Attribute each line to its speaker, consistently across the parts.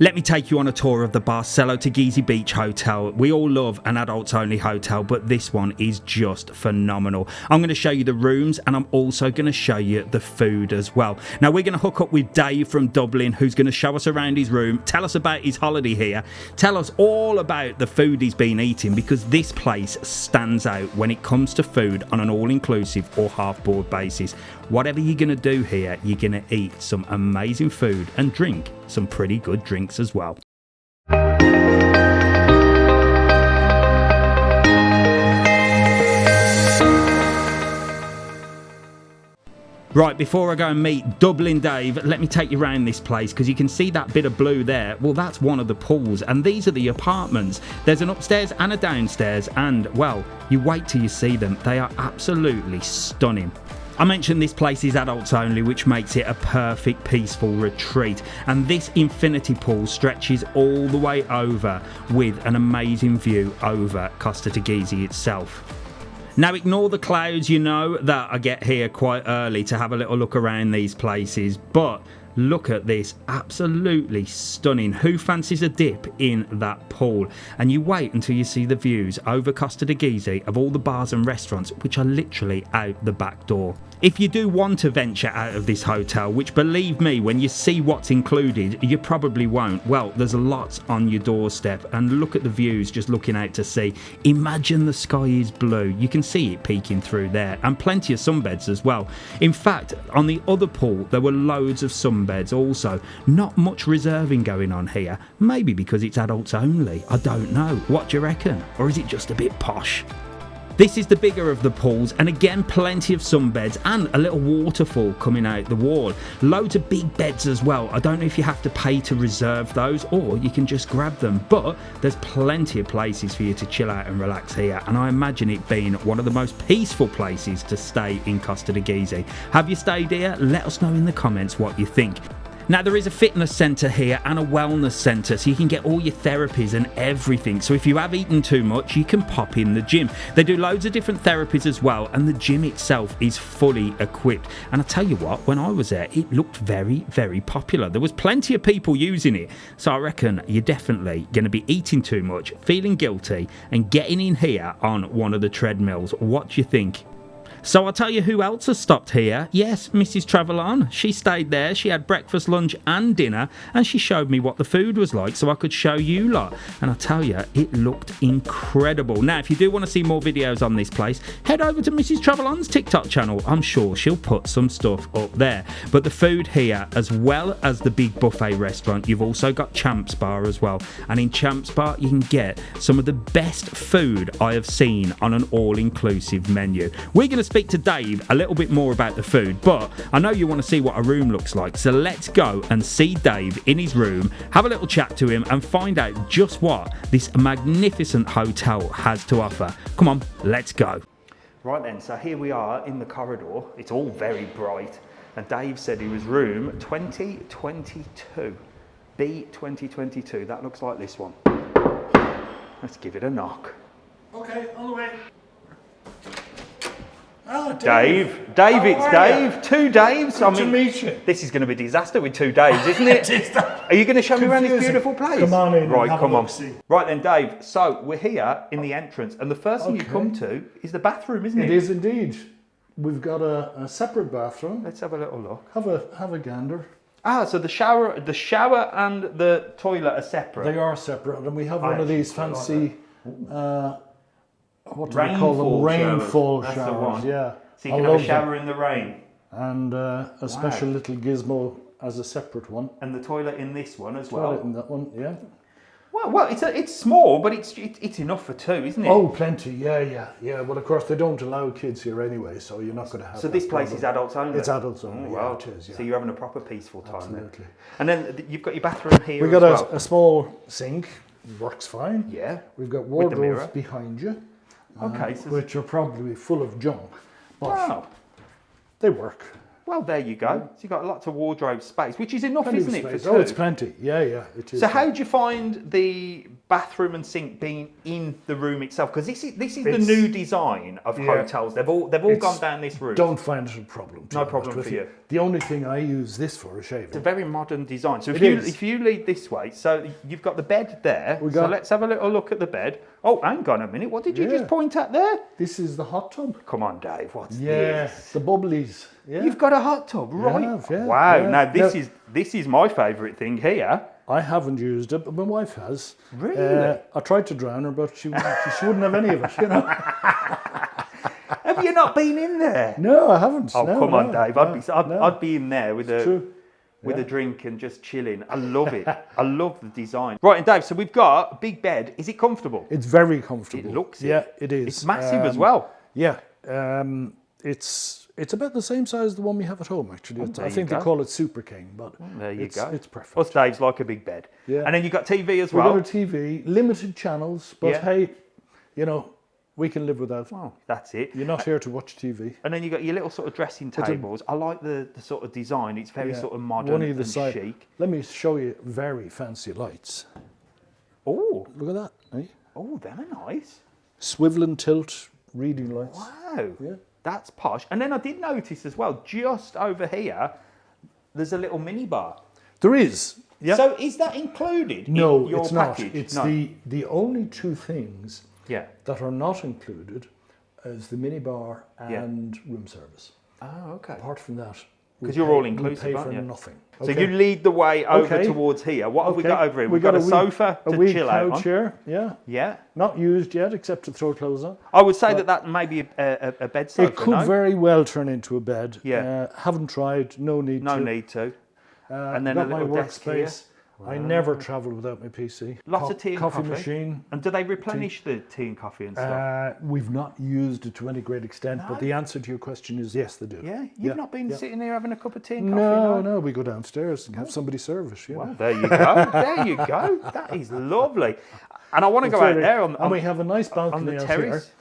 Speaker 1: Let me take you on a tour of the Barcelo Teguise Beach Hotel. We all love an adults only hotel, but this one is just phenomenal. I'm going to show you the rooms and I'm also going to show you the food as well. Now we're going to hook up with Dave from Dublin, who's going to show us around his room, tell us about his holiday here, tell us all about the food he's been eating, because this place stands out when it comes to food on an all-inclusive or half-board basis. Whatever you're going to do here, you're going to eat some amazing food and drink some pretty good drinks as well. Right, before I go and meet Dublin Dave, let me take you around this place, because you can see that bit of blue there. Well, that's one of the pools, and these are the apartments. There's an upstairs and a downstairs, and, well, you wait till you see them. They are absolutely stunning. I mentioned this place is adults only, which makes it a perfect peaceful retreat, and this infinity pool stretches all the way over with an amazing view over Costa Teguise itself. Now ignore the clouds, you know that I get here quite early to have a little look around these places, but look at this, absolutely stunning. Who fancies a dip in that pool? And you wait until you see the views over Costa Teguise of all the bars and restaurants, which are literally out the back door. If you do want to venture out of this hotel, which believe me, when you see what's included, you probably won't. Well, there's lots on your doorstep, and look at the views just looking out to sea. Imagine the sky is blue. You can see it peeking through there, and plenty of sunbeds as well. In fact, on the other pool, there were loads of sunbeds also. Not much reserving going on here. Maybe because it's adults only. I don't know. What do you reckon? Or is it just a bit posh? This is the bigger of the pools, and again plenty of sunbeds and a little waterfall coming out the wall. Loads of big beds as well. I don't know if you have to pay to reserve those or you can just grab them, but there's plenty of places for you to chill out and relax here, and I imagine it being one of the most peaceful places to stay in Costa Teguise. Have you stayed here? Let us know in the comments what you think. Now there is a fitness centre here and a wellness centre, so you can get all your therapies and everything. So if you have eaten too much, you can pop in the gym. They do loads of different therapies as well, and the gym itself is fully equipped. And I tell you what, when I was there, it looked very, very popular. There was plenty of people using it. So I reckon you're definitely going to be eating too much, feeling guilty, and getting in here on one of the treadmills. What do you think? So I'll tell you who else has stopped here. Yes, Mrs. TravelOn. She stayed there. She had breakfast, lunch and dinner, and she showed me what the food was like so I could show you lot. And I tell you, it looked incredible. Now, if you do want to see more videos on this place, head over to Mrs. TravelOn's TikTok channel. I'm sure she'll put some stuff up there. But the food here, as well as the big buffet restaurant, you've also got Champs Bar as well. And in Champs Bar, you can get some of the best food I have seen on an all-inclusive menu. We're going to speak to Dave a little bit more about the food, but I know you want to see what a room looks like, so let's go and see Dave in his room, have a little chat to him and find out just what this magnificent hotel has to offer. Come on, let's go. Right then, so here we are in the corridor. It's all very bright, and Dave said he was room 2022, B2022. That looks like this one. Let's give it a knock.
Speaker 2: Okay, on the way. Oh,
Speaker 1: Dave, it's Dave. Two Daves.
Speaker 2: Good to meet you.
Speaker 1: This is going to be a disaster with two Daves, isn't it? Are you going to show me around this beautiful place?
Speaker 2: Come on in.
Speaker 1: Right, come on. Right then, Dave. So we're here in the entrance, and the first thing you come to is the bathroom, isn't it?
Speaker 2: It is indeed. We've got a separate bathroom.
Speaker 1: Let's have a little look.
Speaker 2: Have a gander.
Speaker 1: Ah, so the shower and the toilet are separate.
Speaker 2: They are separate, and we have one of these fancy. What do we call them? Rainfall showers. That's the one. Yeah.
Speaker 1: So you can have a shower in the rain.
Speaker 2: And a special little gizmo as a separate one.
Speaker 1: And the toilet in this one as well.
Speaker 2: Toilet in that one, yeah.
Speaker 1: Well, it's small, but it's enough for two, isn't it?
Speaker 2: Oh, plenty. Yeah. Well, of course they don't allow kids here anyway, so you're not going to have.
Speaker 1: So this place is adults only.
Speaker 2: It's adults only.
Speaker 1: Oh, wow.
Speaker 2: Yeah, it is. Yeah.
Speaker 1: So you're having a proper peaceful time.
Speaker 2: Absolutely.
Speaker 1: Then. And then you've got your bathroom here.
Speaker 2: We've got a small sink. Works fine.
Speaker 1: Yeah.
Speaker 2: We've got wardrobes behind you.
Speaker 1: Okay. So
Speaker 2: which are probably full of junk. But
Speaker 1: wow.
Speaker 2: They work.
Speaker 1: Well, there you go. So you've got lots of wardrobe space, which is enough,
Speaker 2: Plenty
Speaker 1: isn't
Speaker 2: of
Speaker 1: it, for
Speaker 2: space.
Speaker 1: two?
Speaker 2: Oh, it's plenty. Yeah, it is.
Speaker 1: So how do you find the bathroom and sink being in the room itself? Because this is the new design of hotels. They've all gone down this route.
Speaker 2: Don't find it a problem.
Speaker 1: No problem for you.
Speaker 2: The only thing I use this for is shaving.
Speaker 1: It's a very modern design. So if you lead this way, so you've got the bed there. So let's have a little look at the bed. Oh, hang on a minute. What did you just point at there?
Speaker 2: This is the hot tub.
Speaker 1: Come on, Dave. What's this?
Speaker 2: Yeah, the bubblies. Yeah.
Speaker 1: You've got a hot tub, right?
Speaker 2: Yeah,
Speaker 1: wow.
Speaker 2: Yeah.
Speaker 1: Now this is my favourite thing here.
Speaker 2: I haven't used it, but my wife has.
Speaker 1: Really?
Speaker 2: I tried to drown her, but she wouldn't have any of it, you know.
Speaker 1: Have you not been in there?
Speaker 2: No, I haven't.
Speaker 1: Oh,
Speaker 2: no,
Speaker 1: come on,
Speaker 2: no,
Speaker 1: Dave.
Speaker 2: no,
Speaker 1: I'd be in there with
Speaker 2: a
Speaker 1: drink and just chilling. I love it. I love the design. Right, and Dave, so we've got a big bed. Is it comfortable?
Speaker 2: It's very comfortable.
Speaker 1: It looks it.
Speaker 2: Yeah, it is.
Speaker 1: It's massive as well.
Speaker 2: Yeah. It's about the same size as the one we have at home, actually. I think they call it Super King, but
Speaker 1: there you go.
Speaker 2: It's perfect.
Speaker 1: Us Dave's like a big bed.
Speaker 2: Yeah.
Speaker 1: And then you've got TV as well.
Speaker 2: We've got a TV, limited channels, but hey, you know, we can live without.
Speaker 1: Well, that's it.
Speaker 2: You're not here to watch TV.
Speaker 1: And then you've got your little sort of dressing tables. I like the sort of design. It's very sort of modern and chic.
Speaker 2: Let me show you very fancy lights.
Speaker 1: Oh.
Speaker 2: Look at that. Eh?
Speaker 1: Oh, they're nice.
Speaker 2: Swivel and tilt reading lights.
Speaker 1: Wow.
Speaker 2: Yeah.
Speaker 1: That's posh. And then I did notice as well, just over here, there's a little mini bar.
Speaker 2: There is. Yeah.
Speaker 1: So is that included in your
Speaker 2: it's
Speaker 1: package?
Speaker 2: Not. It's the only two things that are not included is the mini bar and room service.
Speaker 1: Oh, okay.
Speaker 2: Apart from that,
Speaker 1: because you're all inclusive,
Speaker 2: we pay
Speaker 1: aren't
Speaker 2: for
Speaker 1: you?
Speaker 2: Nothing.
Speaker 1: So you lead the way over towards here. What have we got over here? We've got a sofa to chill out on.
Speaker 2: Chair, yeah.
Speaker 1: Yeah.
Speaker 2: Not used yet, except to throw clothes on.
Speaker 1: I would say that may be a bed sofa.
Speaker 2: It could very well turn into a bed.
Speaker 1: Yeah.
Speaker 2: Haven't tried. No need to.
Speaker 1: No need to. And then
Speaker 2: got
Speaker 1: a little
Speaker 2: my
Speaker 1: desk here.
Speaker 2: workspace. Wow. I never travel without my PC.
Speaker 1: Lots of tea and coffee.
Speaker 2: Machine.
Speaker 1: And do they replenish the tea and coffee and stuff?
Speaker 2: We've not used it to any great extent, but the answer to your question is yes, they do.
Speaker 1: Yeah? You've not been sitting here having a cup of tea and coffee?
Speaker 2: No, we go downstairs and have somebody serve us.
Speaker 1: Well, there you go. There you go. That is lovely. And I want to go out there
Speaker 2: and we have a nice balcony
Speaker 1: on the terrace.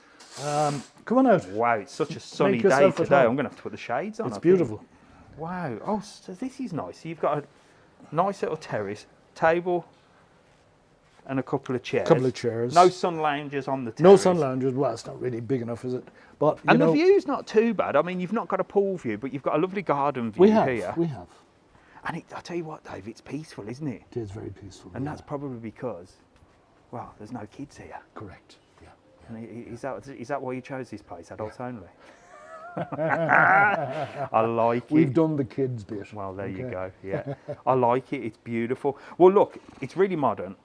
Speaker 2: Come on out.
Speaker 1: Wow, it's such a sunny day today. I'm going to have to put the shades on.
Speaker 2: It's beautiful.
Speaker 1: Wow. Oh, so this is nice. So you've got a nice little terrace, table and a couple of chairs. No sun loungers on the terrace.
Speaker 2: No sun loungers. Well, it's not really big enough, is it? But
Speaker 1: the view's not too bad. I mean, you've not got a pool view, but you've got a lovely garden view here.
Speaker 2: We have.
Speaker 1: And I tell you what, Dave, it's peaceful, isn't it?
Speaker 2: It is very peaceful.
Speaker 1: And that's probably because, well, there's no kids here.
Speaker 2: Correct. Yeah.
Speaker 1: And is that why you chose this place, adults only? I like it.
Speaker 2: We've done the kids bit.
Speaker 1: Well, there you go. Yeah, I like it. It's beautiful. Well, look, it's really modern.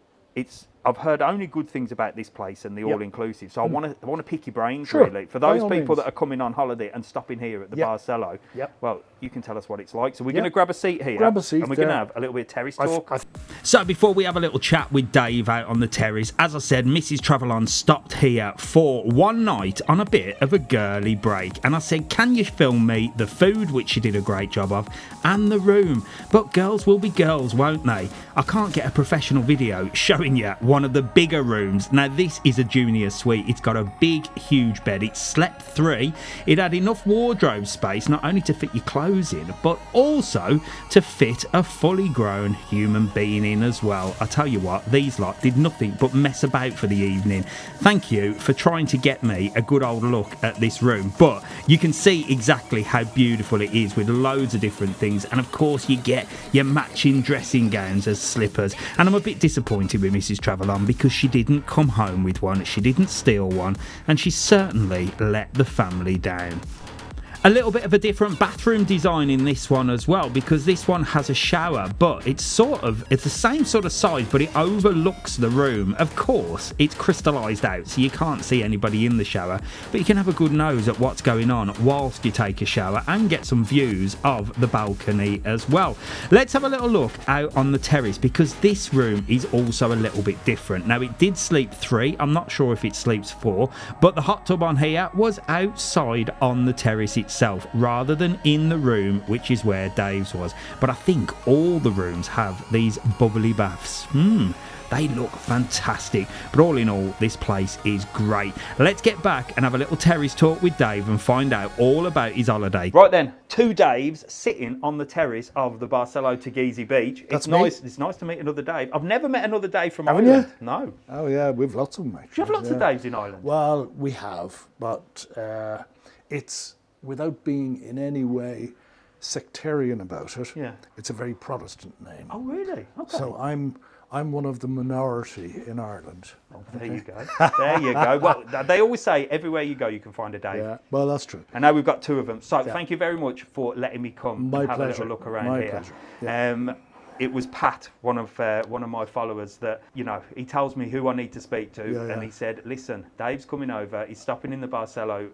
Speaker 1: I've heard only good things about this place and the all-inclusive. So I want to pick your brains really. For those people that are coming on holiday and stopping here at the Barcelo, well, you can tell us what it's like. So we're going to grab a seat here.
Speaker 2: Grab a seat.
Speaker 1: And we're going to have a little bit of terrace talk.
Speaker 3: So before we have a little chat with Dave out on the terrace, as I said, Mrs. TravelOn stopped here for one night on a bit of a girly break. And I said, can you film me the food, which she did a great job of, and the room? But girls will be girls, won't they? I can't get a professional video showing you one of the bigger rooms. Now this is a junior suite. It's got a big huge bed. It slept 3. It had enough wardrobe space not only to fit your clothes in, but also to fit a fully grown human being in as well. I tell you what, these lot did nothing but mess about for the evening. Thank you for trying to get me a good old look at this room, but you can see exactly how beautiful it is with loads of different things, and of course you get your matching dressing gowns as slippers. And I'm a bit disappointed with Mrs. TravelOn because she didn't come home with one, she didn't steal one, and she certainly let the family down. A little bit of a different bathroom design in this one as well, because this one has a shower, but it's the same sort of size, but it overlooks the room. Of course, it's crystallised out, so you can't see anybody in the shower, but you can have a good nose at what's going on whilst you take a shower and get some views of the balcony as well. Let's have a little look out on the terrace, because this room is also a little bit different. Now, it did sleep 3. I'm not sure if it sleeps 4, but the hot tub on here was outside on the terrace itself. itself rather than in the room, which is where Dave's was. But I think all the rooms have these bubbly baths. They look fantastic. But all in all, this place is great. Let's get back and have a little terrace talk with Dave and find out all about his holiday. Right then, two Daves sitting on the terrace of the Barcelo Teguise Beach.
Speaker 2: That's
Speaker 3: nice. It's nice to meet another Dave. I've never met another Dave from
Speaker 2: Haven't
Speaker 3: Ireland.
Speaker 2: you?
Speaker 3: No.
Speaker 2: Oh yeah, we've lots of them actually.
Speaker 3: Do you have lots of Daves in Ireland?
Speaker 2: Well, we have, but it's, without being in any way sectarian about it, it's a very Protestant name.
Speaker 3: Oh really? Okay.
Speaker 2: So I'm one of the minority in Ireland.
Speaker 3: Oh, there you go. There you go. Well, they always say everywhere you go, you can find a Dave.
Speaker 2: Yeah, well, that's true.
Speaker 3: And now we've got two of them. So thank you very much for letting me come
Speaker 2: My
Speaker 3: and have
Speaker 2: pleasure.
Speaker 3: a little look around
Speaker 2: My
Speaker 3: here.
Speaker 2: pleasure. Yeah.
Speaker 3: It was Pat, one of my followers, that, you know, he tells me who I need to speak to, and he said, listen, Dave's coming over. He's stopping in the Barcelo,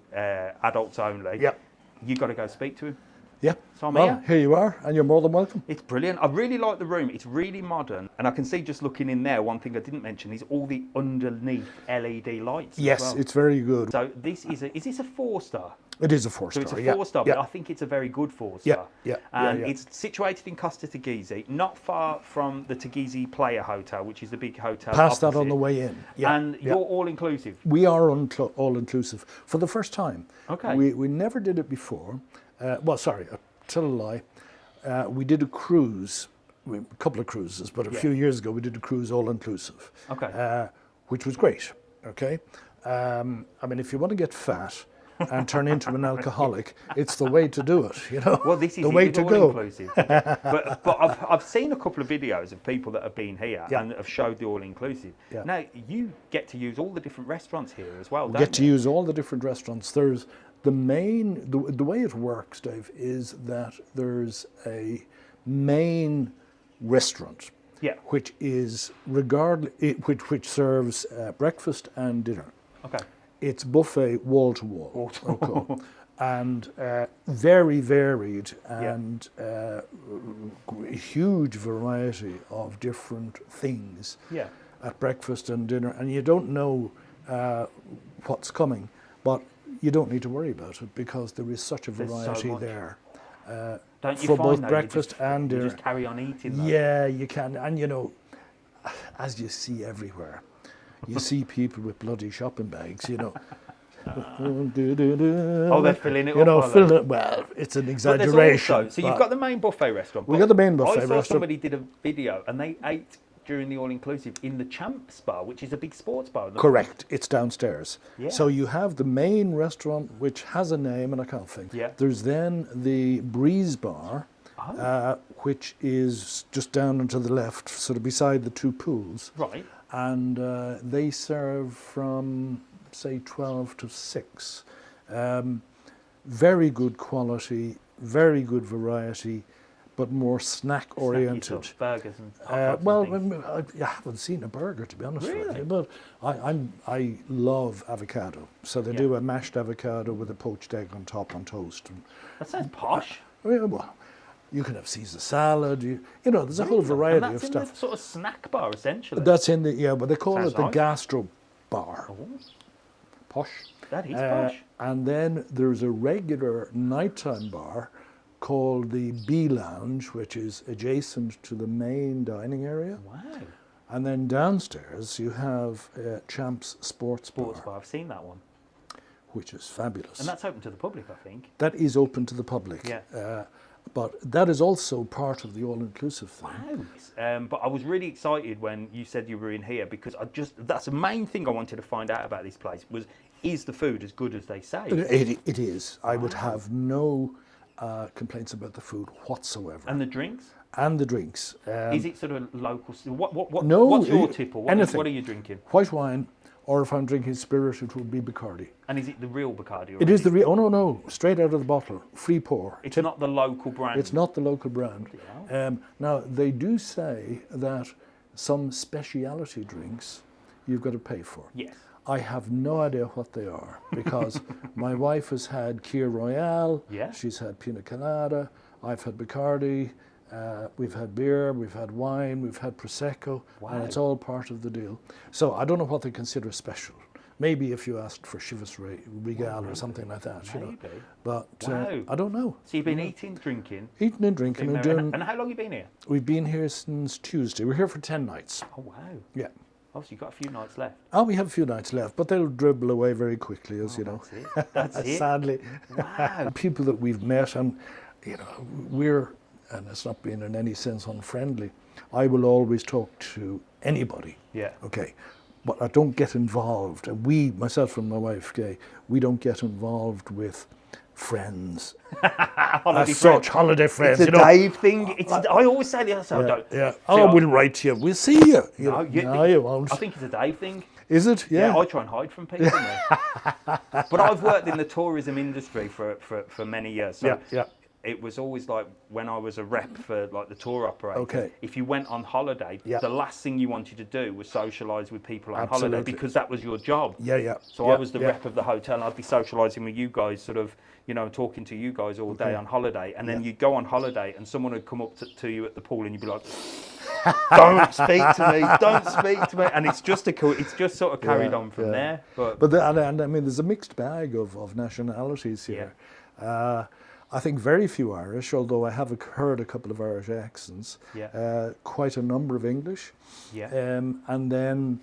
Speaker 3: adults only.
Speaker 2: Yep.
Speaker 3: You got to go speak to him.
Speaker 2: Yeah.
Speaker 3: So I'm
Speaker 2: well, here you are, and you're more than welcome.
Speaker 3: It's brilliant. I really like the room. It's really modern. And I can see, just looking in there, one thing I didn't mention is all the underneath LED lights.
Speaker 2: Yes,
Speaker 3: as well.
Speaker 2: It's very good.
Speaker 3: So this is this a 4-star?
Speaker 2: It is a 4-star.
Speaker 3: So it's a 4-star, but I think it's a very good 4-star.
Speaker 2: Yeah.
Speaker 3: And it's situated in Costa Teguise, not far from the Teguise Player Hotel, which is the big hotel.
Speaker 2: Past
Speaker 3: opposite.
Speaker 2: that on the way in. Yeah.
Speaker 3: And you're all inclusive.
Speaker 2: We are all inclusive for the first time.
Speaker 3: Okay.
Speaker 2: We never did it before. Well, sorry, tell a lie. We did a cruise, a couple of cruises, but a few years ago we did a cruise all inclusive.
Speaker 3: Okay.
Speaker 2: Which was great. Okay. I mean, if you want to get fat and turn into an alcoholic, it's the way to do it. You know.
Speaker 3: Well, this is
Speaker 2: the way to go.
Speaker 3: Inclusive. but I've seen a couple of videos of people that have been here and have showed the all inclusive.
Speaker 2: Yeah.
Speaker 3: Now you get to use all the different restaurants here as well.
Speaker 2: We get to use all the different restaurants. There's the way it works, Dave, is that there's a main restaurant, which is which serves breakfast and dinner.
Speaker 3: Okay.
Speaker 2: It's buffet wall to wall. Okay. And very varied and a huge variety of different things at breakfast and dinner. And you don't know what's coming, but you don't need to worry about it because there is such a variety there.
Speaker 3: Don't you
Speaker 2: for
Speaker 3: find
Speaker 2: both breakfast and dinner.
Speaker 3: You just carry on eating though?
Speaker 2: Yeah, you can. And you know, as you see everywhere, you see people with bloody shopping bags, you know.
Speaker 3: Oh, they're filling it up.
Speaker 2: You know, filling it. Well, it's an exaggeration.
Speaker 3: Also, so you've got the main buffet restaurant.
Speaker 2: We got the main buffet
Speaker 3: I saw
Speaker 2: restaurant.
Speaker 3: somebody did a video and they ate during the all-inclusive in the Champs Bar, which is a big sports bar.
Speaker 2: Correct. It's downstairs.
Speaker 3: Yeah.
Speaker 2: So you have the main restaurant, which has a name, and I can't think.
Speaker 3: Yeah.
Speaker 2: There's then the Breeze Bar, which is just down and to the left, sort of beside the two pools.
Speaker 3: Right.
Speaker 2: And they serve from, say, 12 to 6. Very good quality, very good variety, but more snack oriented.
Speaker 3: Burgers and hot dogs and things.
Speaker 2: I haven't seen a burger, to be honest with
Speaker 3: Really?
Speaker 2: you, but I love avocado. So they do a mashed avocado with a poached egg on top on toast. And,
Speaker 3: that sounds posh.
Speaker 2: well, you can have Caesar salad. You know, there's a whole variety
Speaker 3: and that's
Speaker 2: of stuff.
Speaker 3: in the sort of snack bar, essentially.
Speaker 2: That's in the but they call
Speaker 3: Sounds
Speaker 2: it the
Speaker 3: nice.
Speaker 2: gastro bar.
Speaker 3: Oh,
Speaker 2: Posh.
Speaker 3: that is posh.
Speaker 2: And then there's a regular nighttime bar called the Bee Lounge, which is adjacent to the main dining area.
Speaker 3: Wow.
Speaker 2: And then downstairs you have Champs Sports Bar,
Speaker 3: I've seen that one.
Speaker 2: which is fabulous.
Speaker 3: And that's open to the public, I think.
Speaker 2: That is open to the public.
Speaker 3: Yeah.
Speaker 2: But that is also part of the all-inclusive thing.
Speaker 3: Wow. But I was really excited when you said you were in here because that's the main thing I wanted to find out about this place was, is the food as good as they say?
Speaker 2: It is. I would have no complaints about the food whatsoever.
Speaker 3: And the drinks?
Speaker 2: And the drinks.
Speaker 3: Is it sort of local?
Speaker 2: No,
Speaker 3: What's your tipple?
Speaker 2: anything.
Speaker 3: What are you drinking?
Speaker 2: White wine, or if I'm drinking spirit, it would be Bacardi.
Speaker 3: And is it the real Bacardi? Or
Speaker 2: It is the real. Oh no, straight out of the bottle, free pour.
Speaker 3: It's not the local brand.
Speaker 2: It's not the local brand.
Speaker 3: Yeah.
Speaker 2: Now they do say that some speciality drinks you've got to pay for.
Speaker 3: Yes.
Speaker 2: I have no idea what they are because my wife has had Kir Royale.
Speaker 3: Yeah.
Speaker 2: She's had Pina Colada. I've had Bacardi. We've had beer, we've had wine, we've had Prosecco, and it's all part of the deal. So I don't know what they consider special. Maybe if you asked for Chivas Regal or something like that, you know.
Speaker 1: Maybe.
Speaker 2: But
Speaker 1: Wow.
Speaker 2: I don't know.
Speaker 1: So you've been eating, drinking.
Speaker 2: Eating and drinking and
Speaker 1: There-
Speaker 2: doing.
Speaker 1: and how long have you been here?
Speaker 2: We've been here since Tuesday. We're here for 10 nights.
Speaker 1: Oh, wow.
Speaker 2: Yeah.
Speaker 1: Oh, so you've got a few nights left.
Speaker 2: Oh, we have a few nights left, but they'll dribble away very quickly, as you know.
Speaker 1: That's it. That's it.
Speaker 2: Sadly.
Speaker 1: Wow.
Speaker 2: People that we've met, and you know, and it's not being in any sense unfriendly, I will always talk to anybody.
Speaker 1: Yeah.
Speaker 2: Okay. But I don't get involved, and we, myself and my wife, Gay, we don't get involved with friends.
Speaker 1: Holiday
Speaker 2: Such holiday friends.
Speaker 1: It's a
Speaker 2: you know.
Speaker 1: Dave thing. I always say the other side.
Speaker 2: Yeah,
Speaker 1: Don't.
Speaker 2: yeah.
Speaker 1: See,
Speaker 2: Oh, we'll write to you. We'll see you. You
Speaker 1: No,
Speaker 2: know, no, you won't.
Speaker 1: I think it's a Dave thing.
Speaker 2: Is it?
Speaker 1: Yeah, I try and hide from people. But I've worked in the tourism industry for many years. So
Speaker 2: Yeah.
Speaker 1: it was always like when I was a rep for like the tour operator.
Speaker 2: Okay.
Speaker 1: If you went on holiday,
Speaker 2: Yeah.
Speaker 1: the last thing you wanted to do was socialise with people on
Speaker 2: Absolutely.
Speaker 1: holiday because that was your job.
Speaker 2: Yeah.
Speaker 1: So I was the rep of the hotel. And I'd be socialising with you guys, sort of, you know, talking to you guys all day on holiday. And then you'd go on holiday and someone would come up to you at the pool and you'd be like, don't speak to me, don't speak to me. And it's just sort of carried on from there. But
Speaker 2: and I mean, there's a mixed bag of nationalities here. I think very few Irish, although I have heard a couple of Irish accents.
Speaker 1: Yeah.
Speaker 2: Quite a number of English.
Speaker 1: Yeah.
Speaker 2: And then,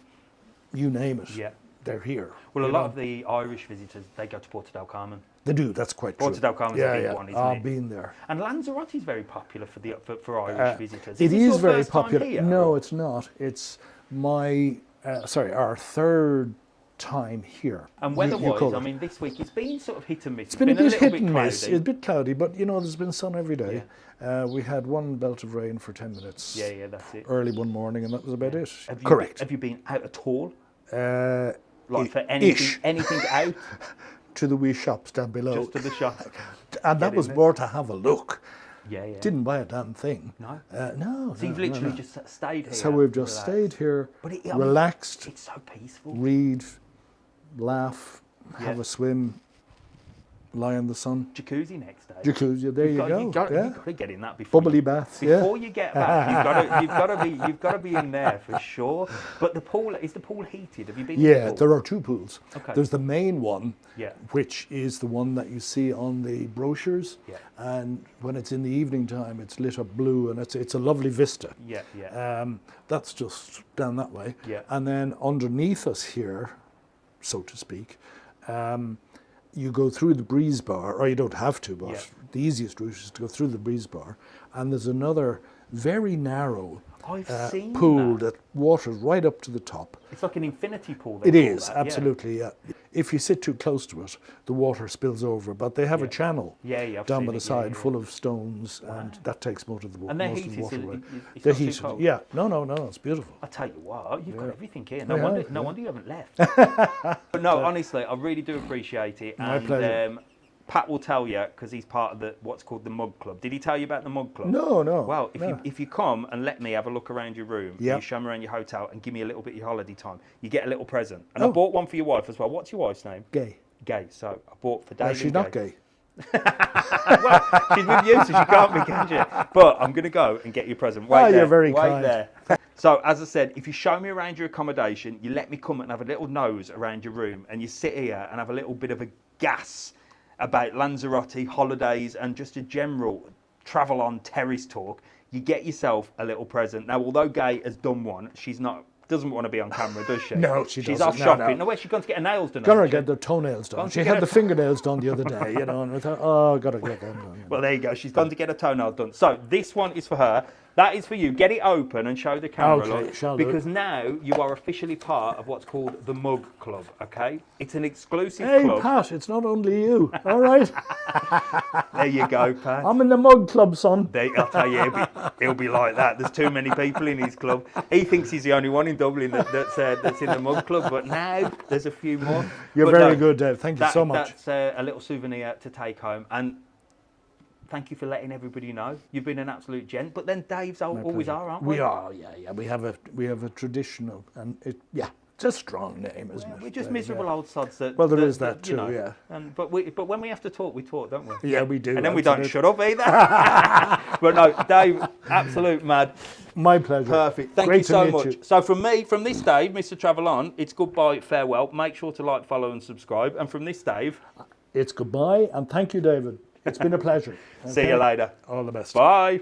Speaker 2: you name it.
Speaker 1: Yeah.
Speaker 2: They're here.
Speaker 1: Well, a lot of the Irish visitors, they go to Porto del Carmen.
Speaker 2: They do. That's quite true.
Speaker 1: Porto del Carmen's a big one, isn't it?
Speaker 2: I've been there.
Speaker 1: And Lanzarote is very popular for Irish visitors.
Speaker 2: It
Speaker 1: this
Speaker 2: is
Speaker 1: your
Speaker 2: very
Speaker 1: first time
Speaker 2: popular.
Speaker 1: here?
Speaker 2: No, it's not. It's our third time here.
Speaker 1: And weather-wise, I mean, this week it's been sort of hit and miss.
Speaker 2: It's been a bit
Speaker 1: little
Speaker 2: hit
Speaker 1: bit
Speaker 2: and miss.
Speaker 1: cloudy.
Speaker 2: It's a bit cloudy, but you know, there's been sun every day. We had one belt of rain for 10 minutes.
Speaker 1: Yeah, that's it.
Speaker 2: Early one morning, and that was about it.
Speaker 1: Correct. Have you been out at all? Like for anything out?
Speaker 2: To the wee shops down below.
Speaker 1: Just to the shop.
Speaker 2: And that was more to have a look.
Speaker 1: Yeah.
Speaker 2: Didn't buy a damn thing.
Speaker 1: No?
Speaker 2: No.
Speaker 1: So you've literally just stayed here?
Speaker 2: So we've just stayed here,
Speaker 1: But
Speaker 2: relaxed,
Speaker 1: it's so peaceful.
Speaker 2: read, laugh, have a swim, lie in the sun.
Speaker 1: Jacuzzi next day.
Speaker 2: Jacuzzi, there you go.
Speaker 1: You've got to get in that before.
Speaker 2: Bubbly bath,
Speaker 1: Before you get back, you've got to be in there for sure. But the pool, is the pool heated? Have you been?
Speaker 2: Yeah,
Speaker 1: in the pool?
Speaker 2: there are two pools.
Speaker 1: Okay.
Speaker 2: There's the main one,
Speaker 1: Yeah.
Speaker 2: which is the one that you see on the brochures.
Speaker 1: Yeah.
Speaker 2: And when it's in the evening time, it's lit up blue, and it's a lovely vista.
Speaker 1: Yeah.
Speaker 2: That's just down that way.
Speaker 1: Yeah.
Speaker 2: And then underneath us here, so to speak, you go through the breeze bar, or you don't have to, but the easiest route is to go through the breeze bar, and there's another very narrow
Speaker 1: I've seen
Speaker 2: pool that waters right up to the top.
Speaker 1: It's like an infinity pool.
Speaker 2: It is, absolutely, yeah. If you sit too close to it, the water spills over, but they have a channel
Speaker 1: I've
Speaker 2: down
Speaker 1: seen
Speaker 2: by the
Speaker 1: it,
Speaker 2: side full of stones, and that takes most of the water.
Speaker 1: And they're
Speaker 2: most of
Speaker 1: heated,
Speaker 2: the water
Speaker 1: so
Speaker 2: away.
Speaker 1: it's
Speaker 2: They're
Speaker 1: not too
Speaker 2: heated,
Speaker 1: cold.
Speaker 2: yeah. No, it's beautiful.
Speaker 1: I tell you what, you've got everything here.
Speaker 2: We have,
Speaker 1: No wonder you haven't left. But no, honestly, I really do appreciate it.
Speaker 2: My pleasure.
Speaker 1: Pat will tell you, because he's part of what's called the Mug Club. Did he tell you about the Mug Club?
Speaker 2: No.
Speaker 1: Well, if you come and let me have a look around your room,
Speaker 2: Yep.
Speaker 1: you show me around your hotel and give me a little bit of your holiday time, you get a little present. And I bought one for your wife as well. What's your wife's name?
Speaker 2: Gay.
Speaker 1: Gay. So I bought for Dave.
Speaker 2: No, she's
Speaker 1: and
Speaker 2: not gay.
Speaker 1: Well, she's with you, so she can't be, can she? But I'm going to go and get your present. Wait there.
Speaker 2: You're very
Speaker 1: Wait
Speaker 2: kind.
Speaker 1: there. So, as I said, if you show me around your accommodation, you let me come and have a little nose around your room, and you sit here and have a little bit of a gas about Lanzarote, holidays, and just a general TravelOn terrace talk, you get yourself a little present. Now, although Gay has done one, doesn't want to be on camera, does she?
Speaker 2: No, she
Speaker 1: She's
Speaker 2: doesn't.
Speaker 1: off
Speaker 2: No,
Speaker 1: shopping.
Speaker 2: no.
Speaker 1: Where's she gone to get her nails done?
Speaker 2: Gotta get the toenails done.
Speaker 1: Gone to
Speaker 2: She
Speaker 1: get
Speaker 2: had
Speaker 1: her
Speaker 2: the fingernails done the other day, you know, and I thought, gotta get them done.
Speaker 1: Well, there you go. She's gone to get her toenails done. So this one is for her. That is for you. Get it open and show the camera,
Speaker 2: Okay,
Speaker 1: look,
Speaker 2: shall do.
Speaker 1: because now you are officially part of what's called the Mug Club. Okay, it's an exclusive
Speaker 2: Hey,
Speaker 1: club.
Speaker 2: Pat, it's not only you. All right,
Speaker 1: There you go, Pat.
Speaker 2: I'm in the mug club, son.
Speaker 1: I'll tell you, he'll be like that. There's too many people in his club. He thinks he's the only one in Dublin that's in the Mug Club, but now there's a few more.
Speaker 2: You're
Speaker 1: But
Speaker 2: very
Speaker 1: no,
Speaker 2: good, Dave. Thank you so much.
Speaker 1: That's a little souvenir to take home. And thank you for letting everybody know. You've been an absolute gent. But then Dave's always are, aren't we?
Speaker 2: We are, yeah. We have a traditional, and it's a strong name, isn't it?
Speaker 1: We're just
Speaker 2: Dave?
Speaker 1: miserable old sods.
Speaker 2: Well, there is that too, yeah.
Speaker 1: But when we have to talk, we talk, don't we?
Speaker 2: Yeah, we do.
Speaker 1: And then we don't shut up either. But no, Dave, absolute mad.
Speaker 2: My pleasure.
Speaker 3: Perfect. Thank
Speaker 2: Great
Speaker 3: you
Speaker 2: to
Speaker 3: so
Speaker 2: meet
Speaker 3: much.
Speaker 2: you.
Speaker 3: So from me, from this Dave, Mr. TravelOn, it's goodbye, farewell. Make sure to like, follow and subscribe. And from this Dave,
Speaker 2: It's goodbye, and thank you, David. It's been a pleasure.
Speaker 3: see you later.
Speaker 2: All the best.
Speaker 3: Bye.